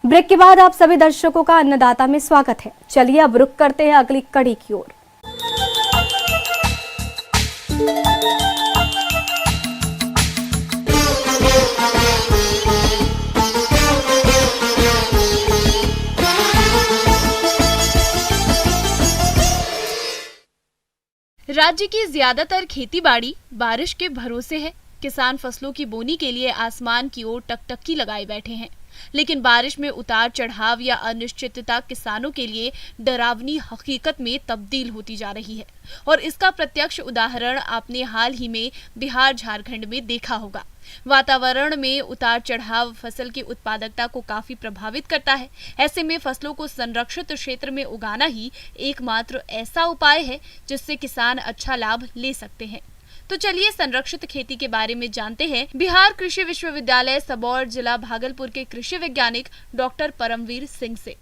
Break के बाद आप सभी दर्शकों का अन्नदाता में स्वागत है। चलिए अब रुक करते हैं अगली कड़ी की ओर। राज्य की ज्यादातर खेतीबाड़ी बारिश के भरोसे है। किसान फसलों की बोनी के लिए आसमान की ओर टकटकी लगाए बैठे हैं, लेकिन बारिश में उतार चढ़ाव या अनिश्चितता किसानों के लिए डरावनी हकीकत में तब्दील होती जा रही है और इसका प्रत्यक्ष उदाहरण आपने हाल ही में बिहार झारखंड में देखा होगा। वातावरण में उतार चढ़ाव फसल की उत्पादकता को काफी प्रभावित करता है। ऐसे में फसलों को संरक्षित क्षेत्र में उगाना ही एकमात्र ऐसा उपाय है जिससे किसान अच्छा लाभ ले सकते हैं। तो चलिए संरक्षित खेती के बारे में जानते हैं बिहार कृषि विश्वविद्यालय सबौर जिला भागलपुर के कृषि वैज्ञानिक डॉक्टर परमवीर सिंह से।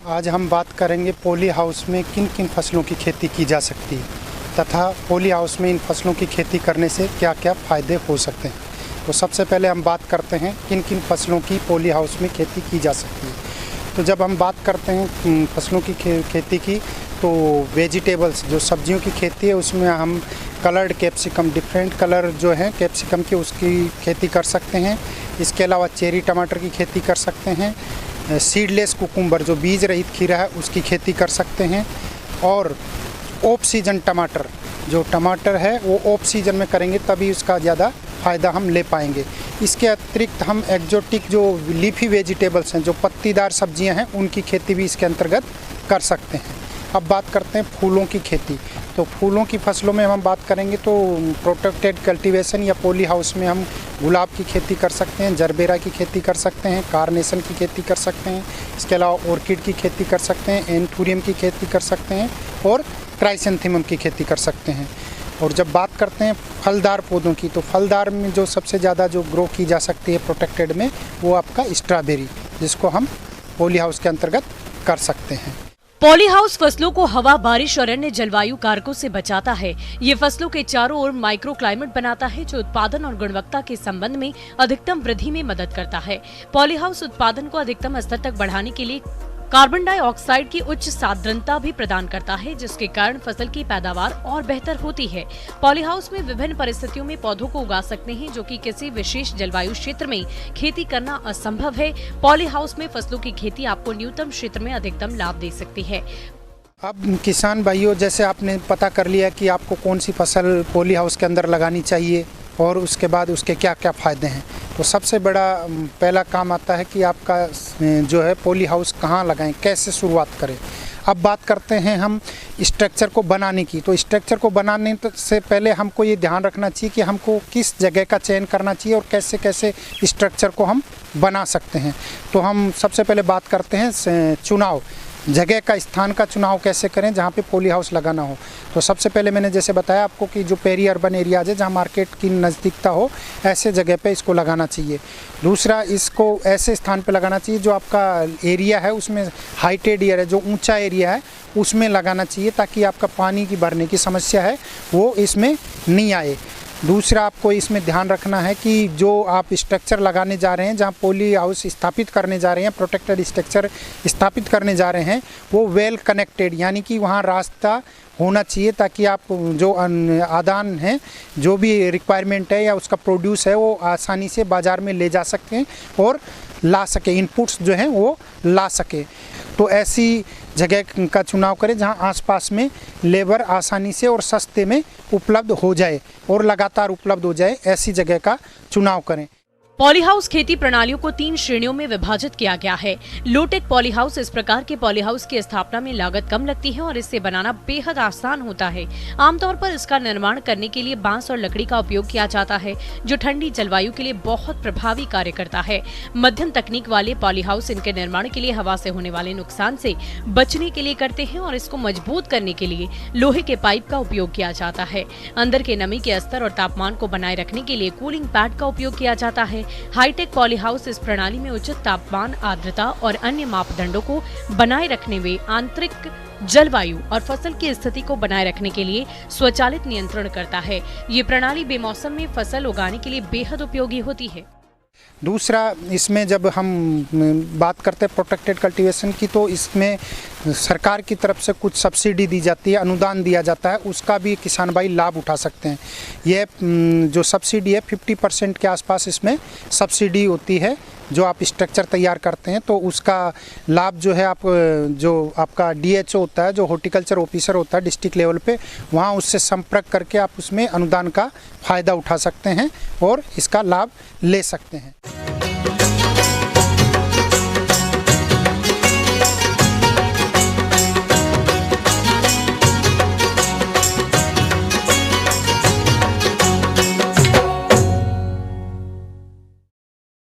आज हम बात करेंगे पॉली हाउस में किन किन फसलों की खेती की जा सकती है तथा पॉली हाउस में इन फसलों की खेती करने से क्या क्या फ़ायदे हो सकते हैं। तो सबसे पहले हम बात करते हैं किन किन फसलों की पॉली हाउस में खेती की जा सकती है। तो जब हम बात करते हैं फसलों की खेती की, तो वेजिटेबल्स जो सब्जियों की खेती है उसमें हम कलर्ड कैप्सिकम, डिफरेंट कलर जो है कैप्सिकम की, उसकी खेती कर सकते हैं। इसके अलावा चेरी टमाटर की खेती कर सकते हैं। सीडलेस कुकुम्बर जो बीज रहित खीरा है उसकी खेती कर सकते हैं। और ऑफ सीजन टमाटर, जो टमाटर है वो ऑफ सीजन में करेंगे तभी उसका ज़्यादा फ़ायदा हम ले पाएंगे। इसके अतिरिक्त हम एक्जोटिक जो लीफी वेजिटेबल्स हैं, जो पत्तीदार सब्जियां हैं, उनकी खेती भी इसके अंतर्गत कर सकते हैं। अब बात करते हैं फूलों की खेती। तो फूलों की फसलों में हम बात करेंगे तो प्रोटेक्टेड कल्टीवेशन या पॉली हाउस में हम गुलाब की खेती कर सकते हैं, जरबेरा की खेती कर सकते हैं, कार्नेशन की खेती कर सकते हैं। इसके अलावा ऑर्किड की खेती कर सकते हैं, एंथूरियम की खेती कर सकते हैं और क्राइसेंथेमम की खेती कर सकते हैं। और जब बात करते हैं फलदार पौधों की, तो फलदार में जो सबसे ज़्यादा जो ग्रो की जा सकती है प्रोटेक्टेड में, वो आपका स्ट्रॉबेरी, जिसको हम पॉली हाउस के अंतर्गत कर सकते हैं। पॉली हाउस फसलों को हवा, बारिश और अन्य जलवायु कारकों से बचाता है। ये फसलों के चारों ओर माइक्रो क्लाइमेट बनाता है जो उत्पादन और गुणवत्ता के संबंध में अधिकतम वृद्धि में मदद करता है। पॉली हाउस उत्पादन को अधिकतम स्तर तक बढ़ाने के लिए कार्बन डाइऑक्साइड की उच्च सांद्रता भी प्रदान करता है, जिसके कारण फसल की पैदावार और बेहतर होती है। पॉली हाउस में विभिन्न परिस्थितियों में पौधों को उगा सकते हैं, जो कि किसी विशेष जलवायु क्षेत्र में खेती करना असंभव है। पॉली हाउस में फसलों की खेती आपको न्यूनतम क्षेत्र में अधिकतम लाभ दे सकती है। अब किसान भाइयों, जैसे आपने पता कर लिया कि आपको कौन सी फसल पॉली हाउस के अंदर लगानी चाहिए और उसके बाद उसके क्या क्या फ़ायदे हैं, तो सबसे बड़ा पहला काम आता है कि आपका जो है पॉली हाउस कहाँ लगाएं, कैसे शुरुआत करें। अब बात करते हैं हम स्ट्रक्चर को बनाने की। तो स्ट्रक्चर को बनाने से पहले हमको ये ध्यान रखना चाहिए कि हमको किस जगह का चयन करना चाहिए और कैसे कैसे स्ट्रक्चर को हम बना सकते हैं। तो हम सबसे पहले बात करते हैं चुनाव, जगह का, स्थान का चुनाव कैसे करें जहाँ पे पॉली हाउस लगाना हो। तो सबसे पहले मैंने जैसे बताया आपको कि जो पेरी अर्बन एरियाज है, जहाँ मार्केट की नज़दीकता हो, ऐसे जगह पे इसको लगाना चाहिए। दूसरा, इसको ऐसे स्थान पे लगाना चाहिए जो आपका एरिया है उसमें हाइटेड एरिया है, जो ऊंचा एरिया है उसमें लगाना चाहिए, ताकि आपका पानी की भरने की समस्या है वो इसमें नहीं आए। दूसरा, आपको इसमें ध्यान रखना है कि जो आप स्ट्रक्चर लगाने जा रहे हैं, जहाँ पॉली हाउस स्थापित करने जा रहे हैं, प्रोटेक्टेड स्ट्रक्चर स्थापित करने जा रहे हैं, वो वेल कनेक्टेड, यानी कि वहाँ रास्ता होना चाहिए, ताकि आप जो आदान है, जो भी रिक्वायरमेंट है या उसका प्रोड्यूस है, वो आसानी से बाज़ार में ले जा सकते हैं और ला सके, इनपुट्स जो हैं वो ला सके। तो ऐसी जगह का चुनाव करें जहां आसपास में लेबर आसानी से और सस्ते में उपलब्ध हो जाए और लगातार उपलब्ध हो जाए, ऐसी जगह का चुनाव करें। पॉली हाउस खेती प्रणालियों को 3 श्रेणियों में विभाजित किया गया है। लोटेक पॉली हाउस, इस प्रकार के पॉली हाउस की स्थापना में लागत कम लगती है और इससे बनाना बेहद आसान होता है। आमतौर पर इसका निर्माण करने के लिए बांस और लकड़ी का उपयोग किया जाता है, जो ठंडी जलवायु के लिए बहुत प्रभावी कार्य करता है। मध्यम तकनीक वाले पॉली हाउस इनके निर्माण के लिए हवा से होने वाले नुकसान से बचने के लिए करते हैं और इसको मजबूत करने के लिए लोहे के पाइप का उपयोग किया जाता है। अंदर के नमी के स्तर और तापमान को बनाए रखने के लिए कूलिंग पैड का उपयोग किया जाता है। हाईटेक पॉली हाउस इस प्रणाली में उचित तापमान, आर्द्रता और अन्य मापदंडों को बनाए रखने में आंतरिक जलवायु और फसल की स्थिति को बनाए रखने के लिए स्वचालित नियंत्रण करता है। ये प्रणाली बेमौसम में फसल उगाने के लिए बेहद उपयोगी होती है। दूसरा, इसमें जब हम बात करते हैं प्रोटेक्टेड कल्टीवेशन की, तो इसमें सरकार की तरफ से कुछ सब्सिडी दी जाती है, अनुदान दिया जाता है, उसका भी किसान भाई लाभ उठा सकते हैं। ये जो सब्सिडी है 50% के आसपास इसमें सब्सिडी होती है। जो आप स्ट्रक्चर तैयार करते हैं तो उसका लाभ जो है आप जो आपका DHO होता है, जो हॉर्टिकल्चर ऑफिसर होता है डिस्ट्रिक्ट लेवल पे, वहाँ उससे संपर्क करके आप उसमें अनुदान का फ़ायदा उठा सकते हैं और इसका लाभ ले सकते हैं।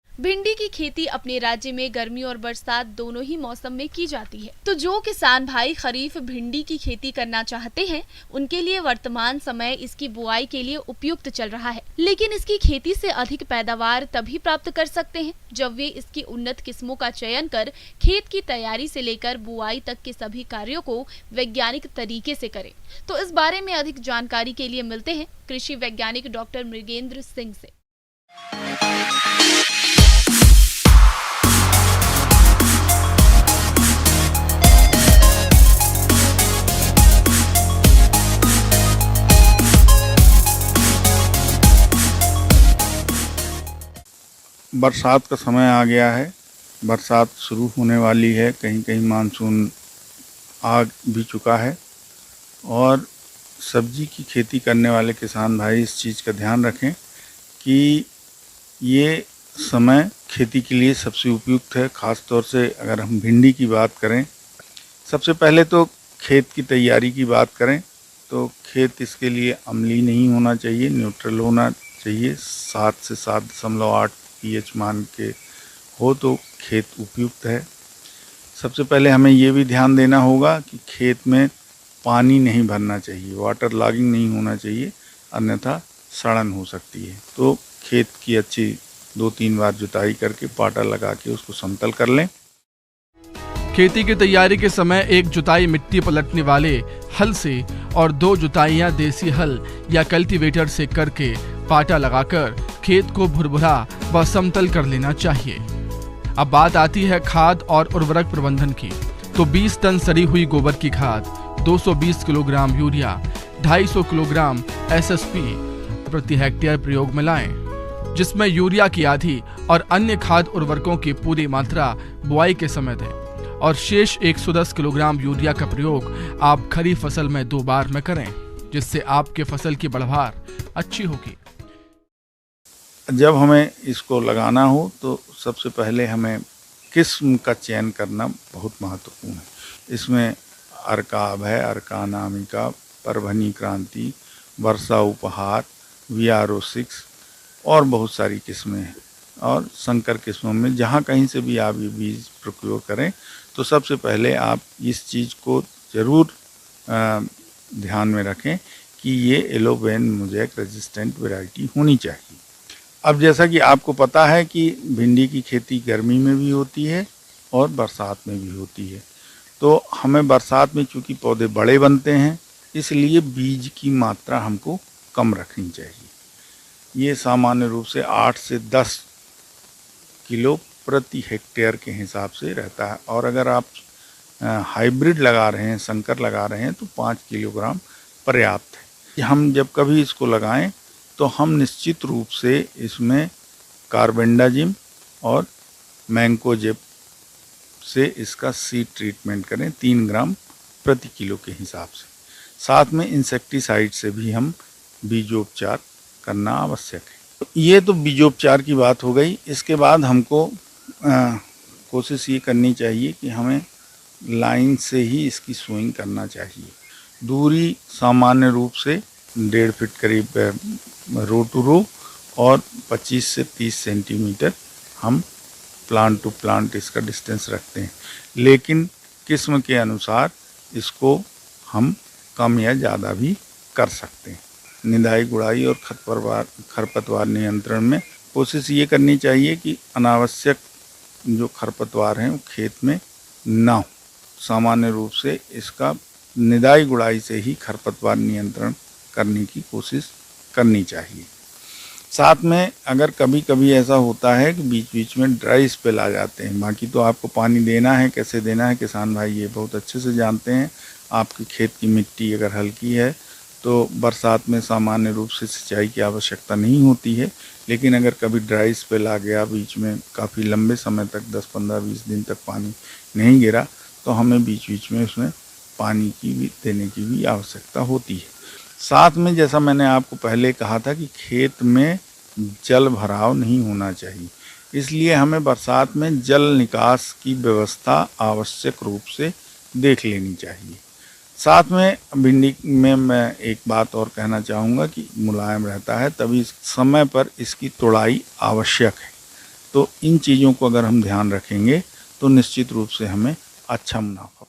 भिंडी की खेती अपने राज्य में गर्मी और बरसात दोनों ही मौसम में की जाती है। तो जो किसान भाई खरीफ भिंडी की खेती करना चाहते हैं, उनके लिए वर्तमान समय इसकी बुआई के लिए उपयुक्त चल रहा है। लेकिन इसकी खेती से अधिक पैदावार तभी प्राप्त कर सकते हैं जब वे इसकी उन्नत किस्मों का चयन कर खेत की तैयारी से लेकर बुआई तक के सभी कार्यों को वैज्ञानिक तरीके से करें। तो इस बारे में अधिक जानकारी के लिए मिलते हैं कृषि वैज्ञानिक डॉक्टर मृगेंद्र सिंह से। बरसात का समय आ गया है, बरसात शुरू होने वाली है, कहीं कहीं मानसून आ भी चुका है और सब्जी की खेती करने वाले किसान भाई इस चीज़ का ध्यान रखें कि ये समय खेती के लिए सबसे उपयुक्त है। ख़ास तौर से अगर हम भिंडी की बात करें, सबसे पहले तो खेत की तैयारी की बात करें तो खेत इसके लिए अम्लीय नहीं होना चाहिए, न्यूट्रल होना चाहिए। 7 से 7.8 pH मान के हो तो खेत उपयुक्त है। सबसे पहले हमें ये भी ध्यान देना होगा कि खेत में पानी नहीं भरना चाहिए, वाटर लॉगिंग नहीं होना चाहिए, अन्यथा सड़न हो सकती है। तो खेत की अच्छी 2-3 बार जुताई करके पाटा लगा के उसको समतल कर लें। खेती की तैयारी के समय एक जुताई मिट्टी पलटने वाले हल से और 2 जुताइयां देसी हल या कल्टीवेटर से करके पाटा लगाकर खेत को भुरभुरा व समतल कर लेना चाहिए। अब बात आती है खाद और उर्वरक प्रबंधन की। तो 20 टन सड़ी हुई गोबर की खाद, 220 किलोग्राम यूरिया, 250 किलोग्राम SSP प्रति हेक्टेयर प्रयोग में लाएं, जिसमें यूरिया की आधी और अन्य खाद उर्वरकों की पूरी मात्रा बुआई के समय दें और शेष 110 किलोग्राम यूरिया का प्रयोग आप खरीफ फसल में 2 बार में करें, जिससे आपके फसल की बढ़वार अच्छी होगी। जब हमें इसको लगाना हो तो सबसे पहले हमें किस्म का चयन करना बहुत महत्वपूर्ण है। इसमें अरकाब है, अर्का अनामिका, परभनी क्रांति, वर्षा उपहार, VRO6 और बहुत सारी किस्में हैं। और संकर किस्मों में जहाँ कहीं से भी आप ये बीज प्रोक्योर करें तो सबसे पहले आप इस चीज़ को ज़रूर ध्यान में रखें कि ये एलोवेन मोज़ेक रेजिस्टेंट वैरायटी होनी चाहिए। अब जैसा कि आपको पता है कि भिंडी की खेती गर्मी में भी होती है और बरसात में भी होती है। तो हमें बरसात में चूँकि पौधे बड़े बनते हैं, इसलिए बीज की मात्रा हमको कम रखनी चाहिए। ये सामान्य रूप से 8 से 10 किलो प्रति हेक्टेयर के हिसाब से रहता है। और अगर आप हाइब्रिड लगा रहे हैं, संकर लगा रहे हैं, तो 5 किलोग्राम पर्याप्त है। हम जब कभी इसको लगाएं तो हम निश्चित रूप से इसमें कार्बेंडाजिम और मैंकोजेब से इसका सीड ट्रीटमेंट करें 3 ग्राम प्रति किलो के हिसाब से। साथ में इंसेक्टिसाइड से भी हम बीजोपचार करना आवश्यक है। ये तो बीजोपचार की बात हो गई। इसके बाद हमको कोशिश ये करनी चाहिए कि हमें लाइन से ही इसकी सोइंग करना चाहिए। दूरी सामान्य रूप से 1.5 फीट करीब रो टू रो और 25 से 30 सेंटीमीटर हम प्लांट टू प्लांट इसका डिस्टेंस रखते हैं। लेकिन किस्म के अनुसार इसको हम कम या ज़्यादा भी कर सकते हैं। निदाई गुड़ाई और खरपतवार नियंत्रण में कोशिश ये करनी चाहिए कि अनावश्यक जो खरपतवार हैं वो खेत में ना हो। सामान्य रूप से इसका निदाई गुड़ाई से ही खरपतवार नियंत्रण करने की कोशिश करनी चाहिए। साथ में अगर कभी कभी ऐसा होता है कि बीच बीच में ड्राई स्पेल आ जाते हैं, बाकी तो आपको पानी देना है, कैसे देना है किसान भाई ये बहुत अच्छे से जानते हैं। आपके खेत की मिट्टी अगर हल्की है तो बरसात में सामान्य रूप से सिंचाई की आवश्यकता नहीं होती है, लेकिन अगर कभी ड्राई स्पेल आ गया, बीच में काफ़ी लंबे समय तक 10, 15, 20 दिन तक पानी नहीं गिरा, तो हमें बीच बीच में उसमें पानी की भी देने की भी आवश्यकता होती है। साथ में जैसा मैंने आपको पहले कहा था कि खेत में जल भराव नहीं होना चाहिए, इसलिए हमें बरसात में जल निकास की व्यवस्था आवश्यक रूप से देख लेनी चाहिए। साथ में भिंडी में मैं एक बात और कहना चाहूँगा कि मुलायम रहता है, तभी समय पर इसकी तोड़ाई आवश्यक है। तो इन चीज़ों को अगर हम ध्यान रखेंगे तो निश्चित रूप से हमें अच्छा मुनाफा